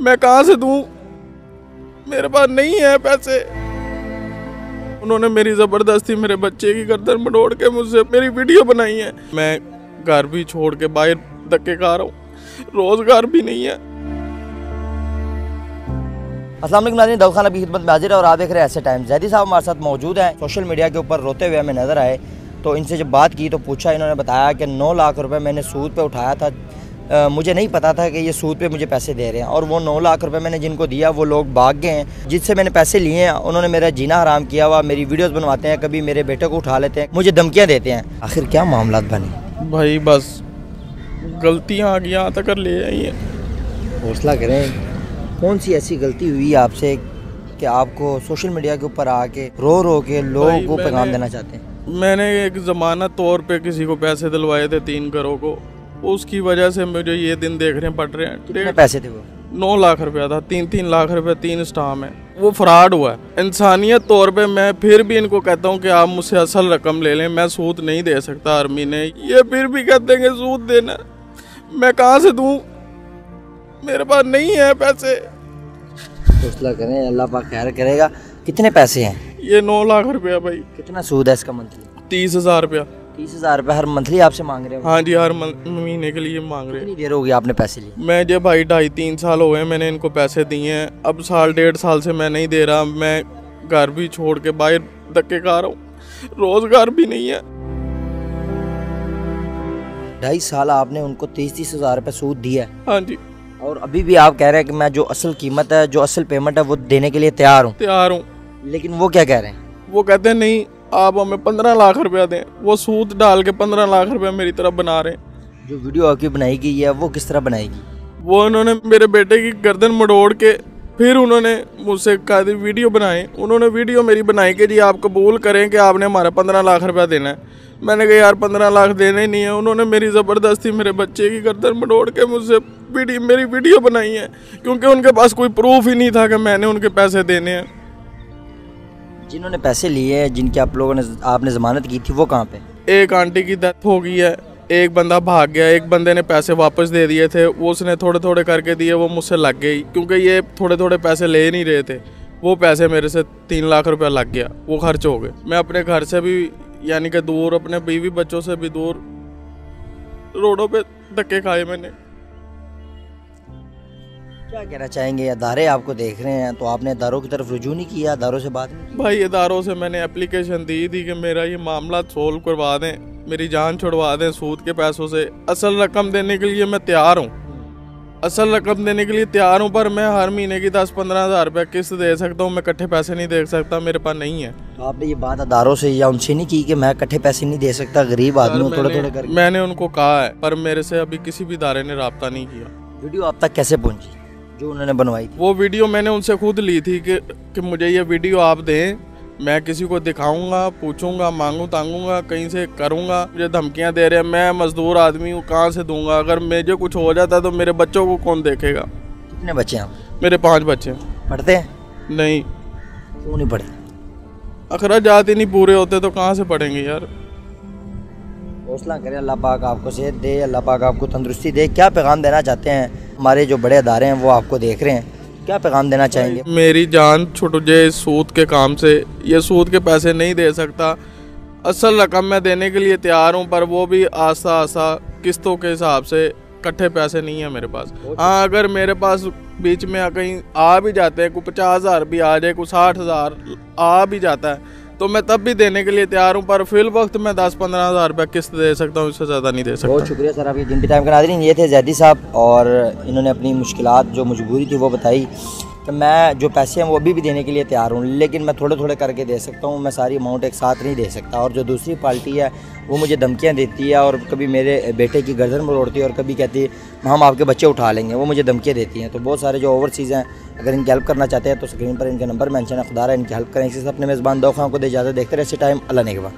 मैं कहाँ से दूँ, मेरे पास नहीं है पैसे। उन्होंने मेरी ज़बरदस्ती मेरे बच्चे की गर्दन मरोड़ के मुझसे मेरी वीडियो बनाई है। मैं घर भी छोड़ के बाहर धक्के खा रहा हूँ, रोज़गार भी नहीं है। अस्सलाम वालेकुम नाज़रीन, दाऊद खान अभी खिदमत में हाजिर है और आप देख रहे हैं ऐसे टाइम। जैदी साहब हमारे साथ मौजूद हैं। सोशल मीडिया के ऊपर रोते हुए हमें नज़र आए, तो इनसे जब बात की तो पूछा, इन्होंने बताया कि 9 लाख रुपए मैंने सूद पे उठाया था। मुझे नहीं पता था कि ये सूद पे मुझे पैसे दे रहे हैं, और वो 9 लाख रुपए मैंने जिनको दिया वो लोग भाग गए हैं। जिससे मैंने पैसे लिए हैं उन्होंने मेरा जीना हराम किया हुआ, मेरी वीडियोस बनवाते हैं, कभी मेरे बेटे को उठा लेते हैं, मुझे धमकियाँ देते हैं। आखिर क्या मामला बने भाई बस गलतियाँ आ गई, यहाँ तक कर ले आई हैं। हौसला करें, कौन सी ऐसी गलती हुई आपसे कि आपको सोशल मीडिया के ऊपर आके रो के लोगों को पैगाम देना चाहते हैं? मैंने एक ज़मानत तौर पे किसी को पैसे दिलवाए थे 3 करोड़ को, उसकी वजह से मुझे ये दिन देखने पड़ रहे हैं। कितने पैसे थे वो? 9 लाख रुपया था, 3-3 लाख रुपया 3 स्टाम है। वो फ्रॉड हुआ है। इंसानियत तौर पे मैं फिर भी इनको कहता हूँ कि आप मुझसे असल रकम ले लें, मैं सूद नहीं दे सकता हर महीने। ये फिर भी कहते हैं कि सूद देना, मैं कहाँ से दूँ, मेरे पास नहीं है पैसे। हौसला करें, अल्लाह पाक खैर करेगा। कितने पैसे हैं? ये 9 लाख रुपया भाई। कितना सूद है इसका मंथली? 30,000 रुपया। 30,000 रुपये हर मंथली आपसे मांग रहे हो? हाँ जी, हर महीने के लिए मांग रहे हैं। कितनी देर हो गई आपने पैसे लिए? मैं जो भाई 2.5-3 साल हो गए मैंने इनको पैसे दिए हैं। अब 1.5 साल से मैं नहीं दे रहा। मैं घर भी छोड़ के बाहर धक्के खा रहा हूँ, रोजगार भी नहीं है। 2.5 साल आपने उनको 30,000 रुपये सूद दिया है? हाँ जी। और अभी भी आप कह रहे हैं कि मैं जो असल कीमत है, जो असल पेमेंट है वो देने के लिए तैयार हूँ। लेकिन वो क्या कह रहे हैं? वो कहते हैं नहीं, आप हमें 15 लाख रुपया दें। वो सूद डाल के 15 लाख रुपया मेरी तरफ बना रहे हैं। जो वीडियो आपकी बनाई गई है वो किस तरह बनाएगी? वो उन्होंने मेरे बेटे की गर्दन मरोड़ के फिर उन्होंने मुझसे कहा वीडियो बनाए। उन्होंने वीडियो मेरी बनाई कि जी आप कबूल करें कि आपने हमारा 15 लाख रुपया देना है। मैंने कहा यार 15 लाख देने ही नहीं है। उन्होंने मेरी ज़बरदस्ती मेरे बच्चे की गर्दन मरोड़ के मुझसे मेरी वीडियो बनाई है, क्योंकि उनके पास कोई प्रूफ ही नहीं था कि मैंने उनके पैसे देने हैं। जिन्होंने पैसे लिए हैं, जिनकी आपने ज़मानत की थी, वो कहाँ पे? एक आंटी की डेथ हो गई है, एक बंदा भाग गया, एक बंदे ने पैसे वापस दे दिए थे, वो उसने थोड़े थोड़े करके दिए, वो मुझसे लग गई, क्योंकि ये थोड़े थोड़े पैसे ले नहीं रहे थे। वो पैसे मेरे से 3 लाख रुपया लग गया, वो खर्च हो गए। मैं अपने घर से भी यानी कि दूर, अपने बीवी बच्चों से भी दूर, रोडों पे धक्के खाए मैंने। क्या कहना चाहेंगे? अदारे आपको देख रहे हैं, तो आपने अदारों की तरफ रुजू नहीं किया, अदारों से बात नहीं की? भाई अदारों से मैंने एप्लीकेशन दी थी कि मेरा ये मामला सोल्व करवा दें, मेरी जान छुड़वा दें सूद के पैसों से। असल रकम देने के लिए मैं तैयार हूँ, असल रकम देने के लिए तैयार हूँ, पर मैं हर महीने की 10-15 हज़ार रुपये किस्त दे सकता हूँ। मैं इकट्ठे पैसे नहीं दे सकता, मेरे पास नहीं है। तो आपने ये बात अदारों से या उनसे नहीं की कि मैं इकट्ठे पैसे नहीं दे सकता, गरीब आदमी हूँ, थोड़े थोड़े करके? मैंने उनको कहा है, पर मेरे से अभी किसी भी इदारे ने रब्ता नहीं किया। वीडियो आप तक कैसे पहुँची जो उन्होंने बनवाई थी? वो वीडियो मैंने उनसे खुद ली थी कि मुझे ये वीडियो आप दें, मैं किसी को दिखाऊंगा, पूछूंगा, मांगू तांगूंगा, कहीं से करूंगा। मुझे धमकियां दे रहे हैं, मैं मजदूर आदमी हूँ, कहाँ से दूंगा? अगर मुझे कुछ हो जाता तो मेरे बच्चों को कौन देखेगा? कितने बच्चे हैं? मेरे 5 बच्चे हैं। पढ़ते हैं? नहीं। क्यों नहीं पढ़ते? अखराजात ही नहीं पूरे होते तो कहाँ से पढ़ेंगे यार। हौसला करें, अल्लाह पाक आपको सेहत दे, अल्लाह पाक आपको तंदुरुस्ती दे। क्या पैगाम देना चाहते हैं? हमारे जो बड़े अदारे हैं वो आपको देख रहे हैं, क्या पैगाम देना चाहेंगे? मेरी जान छुट जाए सूद के काम से। ये सूद के पैसे नहीं दे सकता। असल रकम मैं देने के लिए तैयार हूँ, पर वो भी आस्ता आस्ता किस्तों के हिसाब से। इकट्ठे पैसे नहीं है मेरे पास। हाँ, अगर मेरे पास बीच में कहीं आ भी जाते हैं, कोई 50,000 भी आ जाए, कोई 60,000 आ भी जाता है, तो मैं तब भी देने के लिए तैयार हूँ, पर फिल वक्त मैं 10-15 हज़ार रुपये किस्त दे सकता हूँ, इससे ज़्यादा नहीं दे सकता। बहुत शुक्रिया सर आपकी कीमती टाइम का। नाज़रीन, ये थे जैदी साहब, और इन्होंने अपनी मुश्किलात, जो मजबूरी थी वो बताई। तो मैं जो पैसे हैं वो अभी भी देने के लिए तैयार हूँ, लेकिन मैं थोड़े थोड़े करके दे सकता हूँ, मैं सारी अमाउंट एक साथ नहीं दे सकता। और जो दूसरी पार्टी है वो मुझे धमकियाँ देती है, और कभी मेरे बेटे की गर्दन मरोड़ती है, और कभी कहती है हम आपके बच्चे उठा लेंगे, वो मुझे धमकियाँ देती हैं। तो बहुत सारे जो ओवरसीज़ हैं, अगर इनकी हेल्प करना चाहते हैं तो स्क्रीन पर इनका नंबर मेंशन है, खुदा रहा इनकी हेल्प करें। इसी से अपने मेज़बान दाऊद खान को दे इजाज़त। देखते रहे टाइम। अल्लाह नेगहबान।